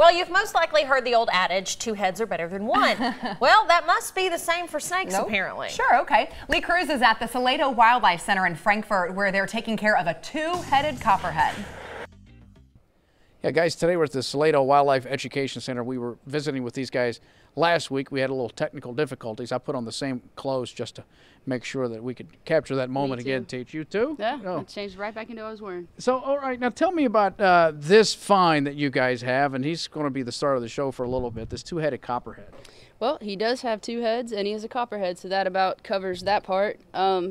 Well, you've most likely heard the old adage, 2 heads are better than 1. Well, that must be the same for snakes, apparently. Sure, okay. Lee Cruz is at the Salado Wildlife Center in Frankfurt, where they're taking care of a 2-headed copperhead. Yeah, guys, today we're at the Salado Wildlife Education Center. We were visiting with these guys last week. We had a little technical difficulties. I put on the same clothes just to make sure that we could capture that moment again. Teach you too? Yeah, I changed right back into what I was wearing. So, all right, now tell me about this find that you guys have, and he's going to be the star of the show for a little bit, this 2-headed copperhead. Well, he does have 2 heads, and he is a copperhead, so that about covers that part.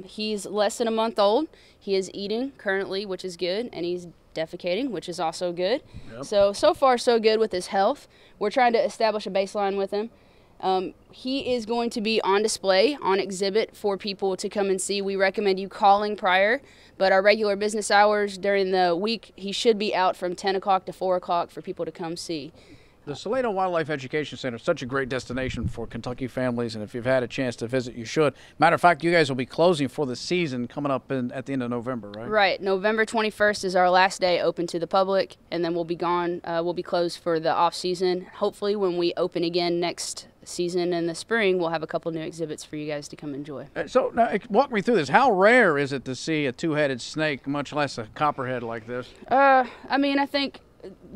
He's less than a month old. He is eating currently, which is good, and he's defecating, which is also good. Yep. So far, so good with his health. We're trying to establish a baseline with him. He is going to be on display, on exhibit for people to come and see. We recommend you calling prior, but our regular business hours during the week, he should be out from 10 o'clock to 4 o'clock for people to come see. The Salado Wildlife Education Center is such a great destination for Kentucky families, and if you've had a chance to visit, you should. Matter of fact, you guys will be closing for the season coming up at the end of November, right? Right. November 21st is our last day open to the public, and then we'll be gone. We'll be closed for the off-season. Hopefully, when we open again next season in the spring, we'll have a couple new exhibits for you guys to come enjoy. So now, walk me through this. How rare is it to see a 2-headed snake, much less a copperhead like this? I mean, I think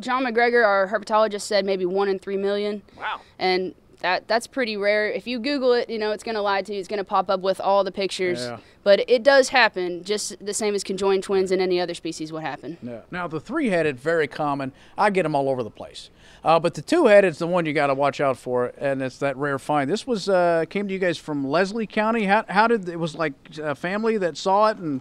John McGregor, our herpetologist, said maybe 1 in 3 million. Wow. And that's pretty rare. If you Google it, you know, it's going to lie to you. It's going to pop up with all the pictures. Yeah. But it does happen, just the same as conjoined twins and any other species would happen. Yeah. Now, the 3-headed, very common. I get them all over the place. But the 2-headed is the one you got to watch out for, and it's that rare find. This was came to you guys from Leslie County. How did it was like a family that saw it and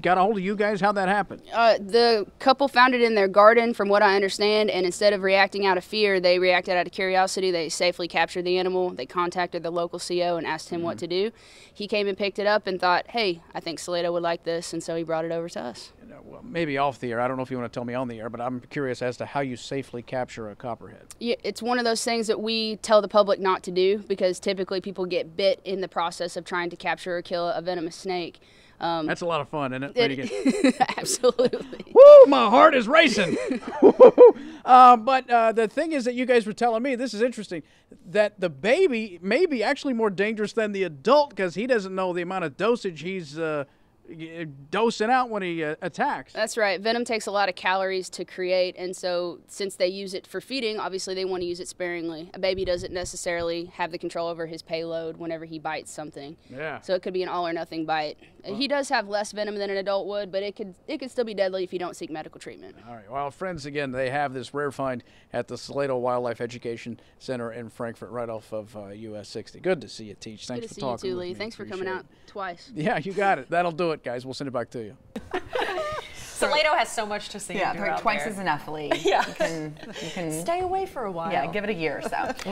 got a hold of you guys? How'd that happen? The couple found it in their garden, from what I understand, and instead of reacting out of fear, they reacted out of curiosity. They safely captured the animal. They contacted the local CO and asked him what to do. He came and picked it up and thought, hey, I think Salado would like this, and so he brought it over to us. Well, maybe off the air. I don't know if you want to tell me on the air, but I'm curious as to how you safely capture a copperhead. Yeah, it's one of those things that we tell the public not to do, because typically people get bit in the process of trying to capture or kill a venomous snake. That's a lot of fun, isn't it? Absolutely. Woo, my heart is racing. But the thing is that you guys were telling me, this is interesting, that the baby may be actually more dangerous than the adult, because he doesn't know the amount of dosage he's dosing out when he attacks. That's right. Venom takes a lot of calories to create, and so since they use it for feeding, obviously they want to use it sparingly. A baby doesn't necessarily have the control over his payload whenever he bites something. Yeah. So it could be an all or nothing bite. He does have less venom than an adult would, but it could still be deadly if you don't seek medical treatment. All right. Well, friends, again, they have this rare find at the Salado Wildlife Education Center in Frankfurt, right off of US 60. Good to see you, Teach. Thanks for talking with me. Good to see you too, Lee. Thanks for coming out twice. Yeah, you got it. That'll do it, guys. We'll send it back to you. Salado has so much to see. Yeah, twice is enough, Lee. Yeah. You can stay away for a while. Yeah, give it a year or so.